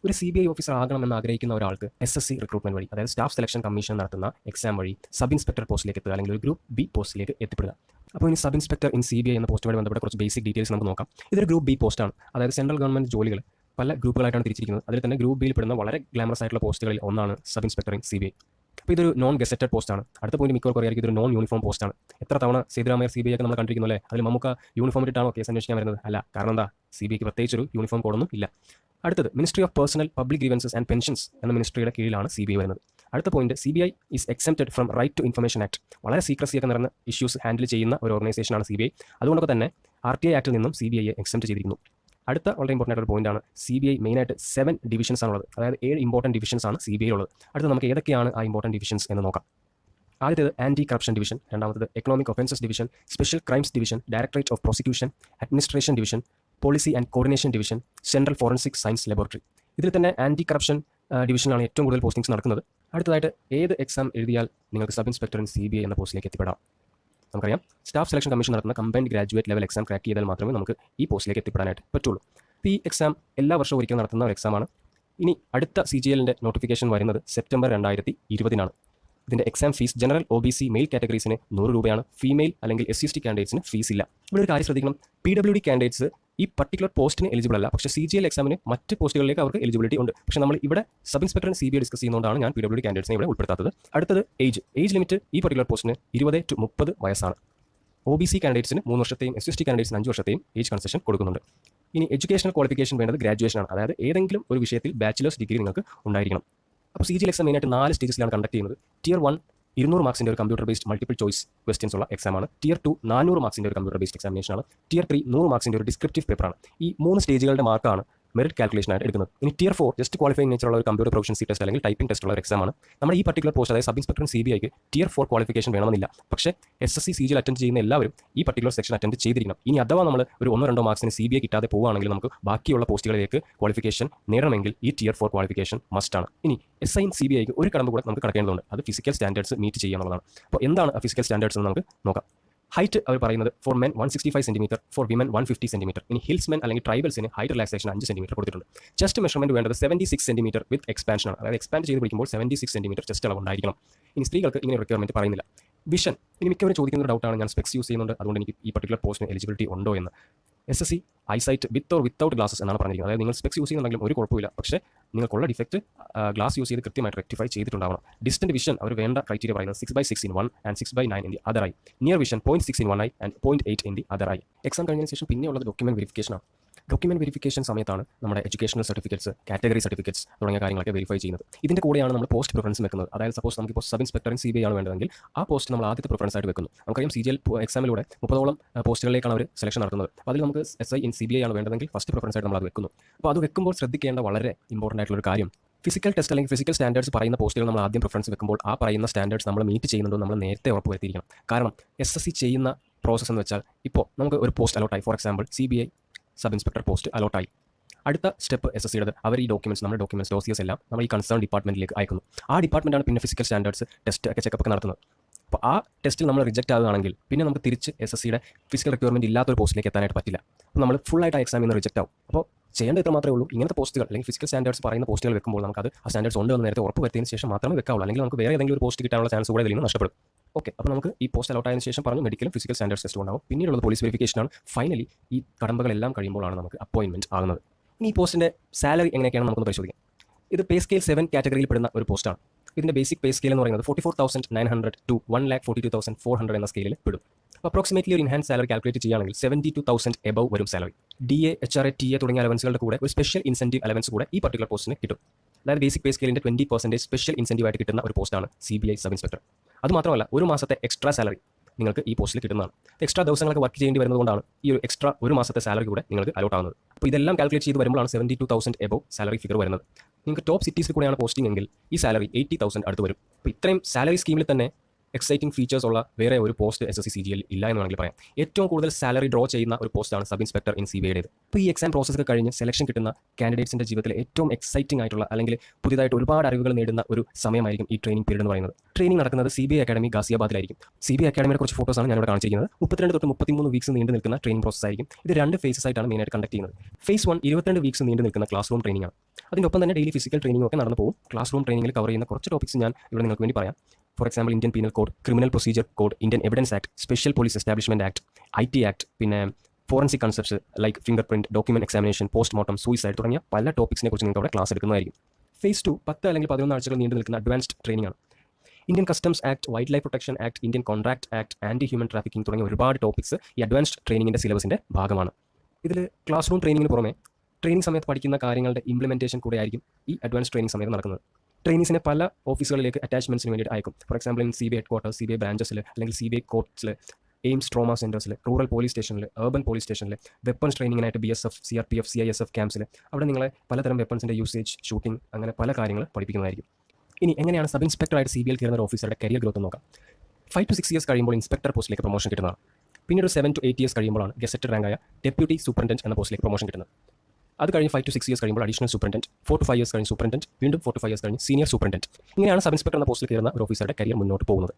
ഒരു CBI officer ആകണമെന്ന് ആഗ്രഹിക്കുന്ന ഒരാൾക്ക് SSC റിക്രൂട്ട്മെന്റ് വഴി, അതായത് സ്റ്റാഫ് സെലക്ഷൻ കമ്മീഷൻ നടത്തുന്ന എക്സാം വഴി സബ് ഇൻസ്പെക്ടർ പോസ്റ്റിലേക്ക് എത്തുക, അല്ലെങ്കിൽ ഒരു ഗ്രൂപ്പ് B പോസ്റ്റിലേക്ക് എത്തിപ്പെടുക. അപ്പോൾ ഇനി സബ് ഇൻസ്പെക്ടർ ഇൻ CBI എന്ന പോസ്റ്റുമായി ബന്ധപ്പെട്ട കുറച്ച് ബേസിക് ഡീറ്റെയിൽസ് നമുക്ക് നോക്കാം. ഇതൊരു ഗ്രൂപ്പ് B പോസ്റ്റാണ്. അതായത് സെൻട്രൽ ഗവൺമെന്റ് ജോലികൾ പല ഗ്രൂപ്പുകളായിട്ടാണ് തിരിച്ചിരിക്കുന്നത്. അതിൽ തന്നെ ഗ്രൂപ്പ് ബിയിൽ പെടുന്ന വളരെ ഗ്ലാമറസ് ആയിട്ടുള്ള പോസ്റ്റുകളിൽ ഒന്നാണ് സബ് ഇൻസ്പെക്ടർ ഇൻ CBI. അപ്പോൾ ഇതൊരു നോൺ ഗസറ്റഡ് പോസ്റ്റാണ്. അടുത്ത പോയിന്റ് മിക്കവർക്കും അറിയാം, ഇതൊരു നോൺ യൂണിഫോം പോസ്റ്റാണ്. എത്ര തവണ സേതുരാമയ്യർ CBI ഒക്കെ നമ്മൾ കണ്ടിരിക്കുന്നു അല്ലേ? അതിൽ നമുക്ക് യൂണിഫോം ഇട്ടിട്ടാണോ കേസ് അന്വേഷിക്കാൻ വരുന്നത്? അല്ല. കാരണം എന്താ? CBIക്ക് പ്രത്യേകിച്ചൊരു യൂണിഫോം കോഡൊന്നും ഇല്ല. അടുത്തത് ministry of personnel public grievances and pensions എന്ന മിനിസ്ട്രിയുടെ കീഴിലാണ് CBI വരുന്നത്. അടുത്ത point CBI is exempted from right to information act. വളരെ സീക്രസിയൊക്കെ നിറഞ്ഞ ഇഷ്യൂസ് ഹാൻഡിൽ ചെയ്യുന്ന ഒരു ഓർഗനൈസേഷനാണ് CBI. അതുകൊണ്ടൊക്കെ തന്നെ RTI ആക്ടിൽ നിന്നും CBIയെ എക്സെംപ്റ്റ് ചെയ്തിരിക്കുന്നു. അടുത്ത വളരെ ഇമ്പോർട്ടൻ്റ് ആയിട്ട് ഒരു പോയിന്റാണ്, CBI മെയിനായിട്ട് 7 ഡിവിഷൻസ് ആണുള്ളത്. അതായത് 7 ഇമ്പോർട്ടൻറ്റ് ഡിവിഷൻസ് ആണ് CBI ഉള്ളത്. അടുത്ത നമുക്ക് ഏതൊക്കെയാണ് ആ ഇമ്പോർട്ടൻറ്റ് ഡിവിഷൻസ് എന്ന് നോക്കാം. ആദ്യത്തേത് ആൻറ്റി കറപ്ഷൻ ഡിവിഷൻ, രണ്ടാമത്തേത് economic offences division, special crimes division, directorate of prosecution, administration division, policy and coordination division, central forensic science laboratory. ഇതിൽ തന്നെ ആൻറ്റി കറപ്ഷൻ ഡിവിഷനാണ് ഏറ്റവും കൂടുതൽ പോസ്റ്റിംഗ്സ് നടക്കുന്നത്. അടുത്തതായിട്ട് ഏത് എക്സാം എഴുതിയാൽ നിങ്ങൾക്ക് സബ് ഇൻസ്പെക്ടർ ഇൻ CBI എന്ന പോസ്റ്റിലേക്ക് എത്തിപ്പെടാം? നമുക്കറിയാം, സ്റ്റാഫ് സെലക്ഷൻ കമ്മീഷൻ നടത്തുന്ന combined graduate level exam crack ചെയ്താൽ മാത്രമേ നമുക്ക് ഈ പോസ്റ്റിലേക്ക് എത്തിപ്പെടാനായിട്ട് പറ്റുള്ളൂ. അപ്പോൾ ഈ എക്സാം എല്ലാ വർഷവും ഒരിക്കൽ നടത്തുന്ന ഒരു എക്സാമാണ്. ഇനി അടുത്ത CGLന്റെ നോട്ടിഫിക്കേഷൻ വരുന്നത് സെപ്റ്റംബർ 2020 ഇതിൻ്റെ exam fees general OBC male കാറ്റഗറീസിന് 100 രൂപയാണ്. ഫീമെയിൽ അല്ലെങ്കിൽ SC/ST കാൻഡിഡേറ്റ്സിന് ഫീസ് ഇല്ല. ഇവിടെ ഒരു കാര്യം ശ്രദ്ധിക്കണം, PWD കാൻഡിഡേറ്റ്സ് ഈ പർട്ടിക്കുലർ പോസ്റ്റിന് എലിജിബിൾ അല്ല. പക്ഷേ CGL എക്സാമിന് മറ്റ് പോസ്റ്റുകളിലേക്ക് അവർക്ക് എലിജിബിലിറ്റി ഉണ്ട്. പക്ഷേ നമ്മൾ ഇവിടെ സബ് ഇൻസ്പെക്ടർ CBI ഡിസ്കസ് ചെയ്യുന്നതുകൊണ്ടാണ് ഞാൻ PWD കാൻഡിഡേറ്റ്സിനെ ഇവിടെ ഉൾപ്പെടുത്താത്തത്. അടുത്തത് ഏജ് ലിമിറ്റ് ഈ പർട്ടിക്കുലർ പോസ്റ്റിന് 20 to 30 വയസ്സാണ്. OBC കാൻഡിഡേറ്റ്സിന് 3 വർഷത്തെയും SC/ST കാൻഡിഡേറ്റ്സിന് 5 വർഷത്തെയും ഏജ് കൺസെഷൻ കൊടുക്കുന്നുണ്ട്. ഇനി എഡ്യൂക്കേഷണൽ ക്വാളിഫിക്കേഷൻ വേണ്ടത് ഗ്രാജുവേഷനാണ്. അതായത് ഏതെങ്കിലും ഒരു വിഷയത്തിൽ ബാച്ചിലേഴ്സ് ഡിഗ്രി നിങ്ങൾക്ക് ഉണ്ടായിരിക്കണം. അപ്പോൾ CGL എക്സാം മെയിനായിട്ട് 4 സ്റ്റേജസിലാണ് കണ്ടക്ട് ചെയ്യുന്നത്. Tier 1 200 മാർക്സിൻ്റെ ഒരു computer based multiple choice questions ഉള്ള എക്സാമാണ്. Tier 2 400 മാർക്സിൻ്റെ ഒരു കമ്പ്യൂട്ടർ ബേസ്ഡ് എക്സാമിനേഷനാണ്. Tier 3 100 മാർക്സിൻ്റെ ഒരു ഡിസ്ക്രിപ്റ്റീവ് പേപ്പറാണ്. ഈ 3 സ്റ്റേജുകളുടെ മാർക്കാണ് മെറിറ്റ് കാൽക്കുലേഷനായിട്ട് എടുക്കുന്നത്. ഇനി Tier 4 ജസ്റ്റ് ക്വാളിഫൈങ് നേച്ചറുള്ള ഒരു കമ്പ്യൂട്ടർ പ്രൊഫഷൻസി ടെസ്റ്റ് അല്ലെങ്കിൽ ടൈപ്പിംഗ് ടെസ്റ്റ് ഉള്ള ഒരു എക്സാമാണ്. നമ്മുടെ ഈ പർട്ടിക്കുലർ പോസ്റ്റ്, അതായത് സബ് ഇൻസ്പെക്ടർ CBIക്ക് Tier 4 ക്വാളിഫിക്കേഷൻ വേണമെന്നില്ല. പക്ഷേ SSC CGL അറ്റൻഡ് ചെയ്യുന്ന എല്ലാവരും ഈ പർട്ടിക്കുലർ സെക്ഷൻ അറ്റൻഡ് ചെയ്തിരിക്കണം. ഇനി അഥവാ നമ്മൾ ഒരു 1-2 മാർക്സിന് CBI കിട്ടാതെ പോവുകയാണെങ്കിൽ നമുക്ക് ബാക്കിയുള്ള പോസ്റ്റുകളിലേക്ക് ക്വാളിഫിക്കേഷൻ നേടണമെങ്കിൽ ഈ Tier 4 ക്വാളിഫിക്കേഷൻ മസ്റ്റാണ്. ഇനി SI ഇൻ CBIക്ക് ഒരു കടമ്പ് കൂടെ നമുക്ക് കടക്കേണ്ടതുണ്ട്. അത് ഫിസിക്കൽ സ്റ്റാൻഡേർഡ്സ് മീറ്റ് ചെയ്യുക എന്നുള്ളതാണ്. അപ്പോൾ എന്താണ് ഫിസിക്കൽ സ്റ്റാൻഡേർഡ്സ് എന്ന് നമുക്ക് നോക്കാം. ഹൈറ്റ് അവർ പറയുന്നത് four men 165 centimetre, for women 150 centimetre. ഇനി ഹിൽസ്മെൻ അല്ലെങ്കിൽ ട്രൈബൽസിന് ഹൈറ്റ് റിലാക്സേഷൻ 5 സെന്റിമീറ്റർ കൊടുത്തിട്ടുണ്ട്. ചെസ്റ്റ് മെഷർമെന്റ് വേണ്ടത് 76 സെന്റിമീറ്റർ വിത്ത് എക്സ്പാൻഷൻ ആണ്. അതായത് എക്സ്പാൻഡ് ചെയ്ത് പിടിക്കുമ്പോൾ 76 സെന്റിമീറ്റർ ചെസ്റ്റ് അളവ് ഉണ്ടായിരിക്കണം. ഇനി സ്ത്രീകൾക്ക് ഇങ്ങനെ റിക്വയർമെന്റ് പറയുന്നില്ല. വിഷൻ, ഇനി മിക്കവരും ചോദിക്കുന്ന ഒരു ഡൗട്ടാണ്, ഞാൻ സ്പെക്സ് യൂസ് ചെയ്യുന്നുണ്ട്, അതുകൊണ്ട് എനിക്ക് ഈ പർട്ടിക്കുലർ പോസ്റ്റിന് എലിജിബിലിറ്റി ഉണ്ടോ എന്ന്. SSC eyesight with or without glasses എന്നാണ് പറഞ്ഞിരിക്കുന്നത്. അതായത് നിങ്ങൾ സ്പെക്സ് യൂസ് ചെയ്യുന്നുണ്ടെങ്കിലും ഒരു കുഴപ്പമില്ല, പക്ഷേ നിങ്ങൾക്കുള്ള ഡിഫക്റ്റ് ഗ്ലാസ് യൂസ് ചെയ്ത് കൃത്യമായിട്ട് റെക്ടിഫൈ ചെയ്തിട്ടുണ്ടാവണം. ഡിസ്റ്റന്റ് വിഷൻ അവർ വേണ്ട ക്രൈറ്റീരിയ പറയുന്നത് 6/6 in one and 6/9 in the other eye. Near vision 0.6 in one eye and 0.8 in the other eye. Exam കഴിഞ്ഞതിന് ശേഷം പിന്നെയുള്ളത് ഡോക്യുമെന്റ് വെരിഫിക്കേഷനാണ്. ഡോക്യുമെന്റ് വെരിഫിക്കേഷൻ സമയത്താണ് നമ്മുടെ എഡ്യൂക്കേഷണൽ സർട്ടിഫിക്കറ്റ്സ്, കാറ്റഗറി സർട്ടിഫിക്കറ്റ്സ് തുടങ്ങിയ കാര്യങ്ങളൊക്കെ വെരിഫൈ ചെയ്യുന്നത്. ഇതിൻ്റെ കൂടെയാണ് നമ്മൾ പോസ്റ്റ് പ്രിഫറൻസ് വെക്കുന്നത്. അതായത് സപ്പോസ് നമുക്കിപ്പോൾ സബ് ഇൻസ്പെക്ടർ ഇൻ CBI ആണ് വേണ്ടതെങ്കിൽ ആ പോസ്റ്റ് നമ്മൾ ആദ്യത്തെ പ്രിഫറൻസ് ആയിട്ട് വെക്കുന്നു. നമുക്കറിയാം CGL എക്സാമിലൂടെ 30ഓളം പോസ്റ്റുകളിലേക്കാണ് അവർ സെലക്ഷൻ നടത്തുന്നത്. അപ്പോൾ അതിൽ നമുക്ക് SI ഇൻ CBI ആണ് വേണ്ടതെങ്കിൽ ഫസ്റ്റ് പ്രിഫറൻസ് ആയിട്ട് നമ്മൾ അത് വെക്കുന്നു. അപ്പോൾ അത് വെക്കുമ്പോൾ ശ്രദ്ധിക്കേണ്ട വളരെ ഇമ്പോർട്ടൻ്റ് ആയിട്ടുള്ള ഒരു കാര്യം, ഫിസിക്കൽ ടെസ്റ്റ് അല്ലെങ്കിൽ ഫിസിക്കൽ സ്റ്റാൻഡേർഡ്സ് പറയുന്ന പോസ്റ്റുകൾ നമ്മൾ ആദ്യം പ്രിഫറൻസ് വെക്കുമ്പോൾ ആ പറയുന്ന സ്റ്റാൻഡേർഡ്സ് നമ്മൾ മീറ്റ് ചെയ്യുന്നുണ്ടോ നമ്മൾ നേരത്തെ ഉറപ്പുവരുത്തിയിരിക്കണം. കാരണം SSC ചെയ്യുന്ന പ്രോസസ്സ് എന്ന് വെച്ചാൽ, ഇപ്പോൾ നമുക്ക് ഒരു പോസ്റ്റ് അലോട്ടായി, for example CBI sub inspector post അലോട്ടായി. അടുത്ത സ്റ്റെപ്പ് SSCയുടെ അവർ ഈ ഡോക്യുമെന്റ്സ്, നമ്മുടെ ഡോക്യുമെന്റ്സ് ഡോസിയേഴ്സ് എല്ലാം നമ്മൾ ഈ കൺസേൺ ഡിപ്പാർട്ട്മെന്റിലേക്ക് അയക്കുന്നു. ആ ഡിപ്പാർട്ട്മെന്റാണ് പിന്നെ ഫിസിക്കൽ സ്റ്റാൻഡേർഡ്സ് ടെസ്റ്റ് ഒക്കെ ചെക്കപ്പ് ഒക്കെ നടത്തുന്നത്. അപ്പോൾ ആ ടെസ്റ്റിൽ നമ്മൾ റിജക്റ്റ് ആവുകയാണെങ്കിൽ പിന്നെ നമുക്ക് തിരിച്ച് SSCയുടെ ഫിസിക്കൽ റിക്വയർമെന്റ് ഇല്ലാത്തൊരു പോസ്റ്റിലേക്ക് എത്താനായിട്ട് പറ്റില്ല. അപ്പോൾ നമ്മൾ ഫുൾ ആയിട്ട് ആ എക്സാമിൽ നിന്ന് റിജക്റ്റ് ആവും. അപ്പോൾ ചെയ്യേണ്ട ഇത്ര മാത്രമേ ഉള്ളൂ, ഇങ്ങനത്തെ പോസ്റ്റുകൾ അല്ലെങ്കിൽ ഫിസിക്കൽ സ്റ്റാൻഡേർഡ്സ് പറയുന്ന പോസ്റ്റുകൾ വെക്കുമ്പോൾ നമുക്കത് ആ സ്റ്റാൻഡേർഡ്സ് ഉണ്ട് എന്ന് നേരത്തെ ഉറപ്പ് വരുത്തിയതിന് ശേഷം മാത്രമേ വെക്കാവുള്ളൂ. അല്ലെങ്കിൽ നമുക്ക് വേറെ ഏതെങ്കിലും ഒരു പോസ്റ്റ് കിട്ടാനുള്ള ചാൻസ് കൂടെ ഇതിൽ നിന്ന് നഷ്ടപ്പെടും. ഓക്കെ, അപ്പോൾ നമുക്ക് ഈ പോസ്റ്റ് അലോട്ട് ആയതിനു ശേഷം പറഞ്ഞു മെഡിക്കലും ഫിസിക്കൽ സ്റ്റാൻഡേർഡ്സ് ടെസ്റ്റും ഉണ്ടാവും. പിന്നീടുള്ളത് പോലീസ് വെരിഫിക്കേഷനാണ്. ഫൈനലി ഈ കടമ്പകളെല്ലാം കഴിയുമ്പോഴാണ് നമുക്ക് അപ്പോയിൻമെന്റ് ആകുന്നത്. ഇനി ഈ പോസ്റ്റിൻ്റെ സാലറി എങ്ങനെയൊക്കെയാണ് നമുക്കൊന്ന് പരിശോധിക്കാം. ഇത് പേ സ്കെയിൽ 7 കാറ്റഗറിയിൽ പെടുന്ന ഒരു പോസ്റ്റാണ്. ഇതിൻ്റെ ബേസിക് പേ സ്കെയിൽ എന്ന് പറയുന്നത് 44,900 to 1,42,400 എന്ന സ്കെയിലിൽ പെടും. അപ്പോൾ അപ്രോക്സിമേറ്റ്ലി ഒരു ഇൻഹാൻസ് സാലറി കാൽക്കുലേറ്റ് ചെയ്യുകയാണെങ്കിൽ 72,000 എബവ് വരും സാലറി. DA, HRA, TA തുടങ്ങിയ അലവൻസുകളുടെ കൂടെ ഒരു സ്പെഷ്യൽ ഇൻസെന്റീവ് അലവൻസ് കൂടെ ഈ പർട്ടിക്കുലർ പോസ്റ്റിന് കിട്ടും. അതായത് ബേസിക് പേ സ്കെയിലിൻ്റെ 20% സ്പെഷ്യൽ ഇൻസെന്റീവ് ആയിട്ട് കിട്ടുന്ന ഒരു പോസ്റ്റാണ് CBI സബ് ഇൻസ്പെക്ടർ. അതുമാത്രമല്ല, ഒരു മാസത്തെ എക്സ്ട്രാ സാലറി നിങ്ങൾക്ക് ഈ പോസ്റ്റിൽ കിട്ടുന്നതാണ്. എക്സ്ട്രാ ദിവസങ്ങളൊക്കെ വർക്ക് ചെയ്യേണ്ടി വരുന്നതുകൊണ്ടാണ് ഈ ഒരു എക്സ്ട്രാ ഒരു മാസത്തെ സാലറി കൂടെ നിങ്ങൾക്ക് അലോട്ട് ആവുന്നത്. അപ്പോൾ ഇതെല്ലാം കാൽക്കുലേറ്റ് ചെയ്ത് വരുമ്പോഴാണ് 72,000 എബവ് സാലറി ഫിഗർ വരുന്നത്. നിങ്ങൾക്ക് ടോപ്പ് സിറ്റീസിൽ കൂടെയാണ് പോസ്റ്റിംഗ് എങ്കിൽ ഈ സാലറി 80,000 അടുത്ത് വരും. അപ്പോൾ ഇത്രയും സാലറി സ്കീമിൽ തന്നെ എക്സൈറ്റിംഗ് ഫീച്ചേഴ്സ് ഉള്ള വേറെ ഒരു പോസ്റ്റ് SSC CGL ഇല്ല എന്ന് വേണമെങ്കിൽ പറയാം. ഏറ്റവും കൂടുതൽ സാലറി ഡ്രോ ചെയ്യുന്ന ഒരു പോസ്റ്റാണ് സബ് ഇൻസ്പെക്ടർ ഇൻ CBIയുടേത്. ഇപ്പോൾ ഈ എക്സാം പ്രോസസ്സൊക്കെ കഴിഞ്ഞ് സെലക്ഷൻ കിട്ടുന്ന കാൻഡിഡേറ്റ്സിൻ്റെ ജീവിതത്തിൽ ഏറ്റവും എക്സൈറ്റിംഗ് ആയിട്ടുള്ള അല്ലെങ്കിൽ പുതിയതായിട്ട് ഒരുപാട് അറിവുകൾ നേടുന്ന ഒരു സമയമായിരിക്കും ഈ ട്രെയിനിങ് പീരീഡ് എന്ന് പറയുന്നത്. ട്രെയിനിങ് നടക്കുന്നത് CBI അക്കാഡമി ഗാസിയാബാദിലായിരിക്കും. CBI അക്കാഡമിയുടെ കുറച്ച് ഫോട്ടോസാണ് ഞാനിവിടെ കാണിച്ചിരിക്കുന്നത്. 32 തൊട്ട് 33 വീക്സ് നീണ്ടു നിൽക്കുന്ന ട്രെയിനിങ് പ്രോസസ് ആയിരിക്കും. ഇത് 2 ഫേസസ് ആയിട്ടാണ് മെയിനായിട്ട് കണ്ടക്ട് ചെയ്യുന്നത്. ഫേസ് 1 22 വീക്സ് നീണ്ടു നിൽക്കുന്ന ക്ലാസ് റൂം ട്രെയിനിങ് ആണ്. അതിൻ്റെ ഒപ്പം തന്നെ ഡെയിലി ഫിസിക്കൽ ട്രെയിനിങ് ഒക്കെ നടന്നു പോകും. ക്ലാസ് റൂം ട്രെയിനിങ്ങിൽ കവർ ചെയ്യുന്ന കുറച്ച് ടോപ്പിക്സ് ഞാൻ ഇവിടെ നിങ്ങൾക്ക് വേണ്ടി പറയാം. For example Indian penal code, criminal procedure code, Indian evidence act, special police establishment act, IT act, പിന്നെ forensic concepts like finger print, document examination, postmortem, suicide തുടങ്ങിയ പല ടോപ്പിക്സിനെ കുറിച്ച് നിങ്ങൾക്ക് അവിടെ ക്ലാസ് എടുക്കുന്നതായിരിക്കും. ഫേസ് 2 10 അല്ലെങ്കിൽ 11 ആഴ്ചകൾ നീണ്ടു നിൽക്കുന്ന അഡ്വാൻസ്ഡ് ട്രെയിനിങ് ആണ്. Indian customs act, wild life protection act, Indian contract act, anti human trafficking തുടങ്ങിയ ഒരുപാട് ടോപ്പിക്സ് ഈ അഡ്വാൻസ്ഡ് ട്രെയിനിങ്ങിൻ്റെ സിലബസിൻ്റെ ഭാഗമാണ്. ഇതിൽ ക്ലാസ് റൂം ട്രെയിനിങ്ങിന് പുറമെ ട്രെയിനിങ് സമയത്ത് പഠിക്കുന്ന കാര്യങ്ങളുടെ ഇംപ്ലിമെൻറ്റേഷൻ കൂടെ ആയിരിക്കും ഈ അഡ്വാൻസ് ട്രെയിനിങ് സമയത്ത് നടക്കുന്നത്. ട്രെയിനീസിനെ പല ഓഫീസുകളിലേക്ക് അറ്റാച്ച്മെൻറ്റ്സിന് വേണ്ടിയിട്ട് അയക്കും. For example CBI headquarters, CBI ബ്രാഞ്ചസിൽ, അല്ലെങ്കിൽ CBI കോർട്ട്സിൽ, എയിംസ് ട്രോമ സെൻറ്റേഴ്സിൽ, റൂറൽ പോലീസ് സ്റ്റേഷനിൽ, അർബൻ പോലീസ് സ്റ്റേഷനിൽ, വെപ്പൺസ് ട്രെയിനിങ്ങിനായിട്ട് BSF, CRPF, CISF ക്യാമ്പ്സിൽ അവിടെ നിങ്ങളെ പലതരം വെപ്പൺസിൻ്റെ യൂസേജ്, ഷൂട്ടിംഗ്, അങ്ങനെ പല കാര്യങ്ങൾ പഠിപ്പിക്കുന്നതായിരിക്കും. ഇനി എങ്ങനെയാണ് സബ് ഇൻസ്പെക്ടറായിട്ട് CBIയിൽ കയറുന്ന ഒരു ഓഫീസറുടെ കരിയർ ഗ്രോത്ത് നോക്കാം. 5 to 6 ഇയേഴ്സ് കഴിയുമ്പോൾ ഇൻസ്പെക്ടർ പോസ്റ്റിലേക്ക് പ്രൊമോഷൻ കിട്ടുന്നതാണ്. പിന്നീട് 7 to 8 ഇയേഴ്സ് കഴിയുമ്പോഴാണ് ഗസറ്റഡ് റാങ്കായ ഡെപ്യൂട്ടി സൂപ്രണ്ടന്റ് എന്ന പോസ്റ്റിലേക്ക് പ്രൊമോഷൻ കിട്ടുന്നത്. അത് കഴിഞ്ഞ് 5 to 6 ഇയേഴ്സ് കഴിയുമ്പോൾ അഡീഷണൽ സൂപ്രണ്ടന്റ്, 4 to 5 ഇയേഴ്സ് കഴിഞ്ഞ് സൂപ്രണ്ടന്റ്, വീണ്ടും 4 to 5 ഇയേഴ്സ് കഴിഞ്ഞ് സീനിയർ സൂപ്രണ്ടന്റ്. ഇങ്ങനെയാണ് സബ് ഇൻസ്പെക്ടർ എന്ന പോസ്റ്റിൽ കയറുന്ന ഒരു ഓഫീസറുടെ കരിയർ മുന്നോട്ട് പോകുന്നത്.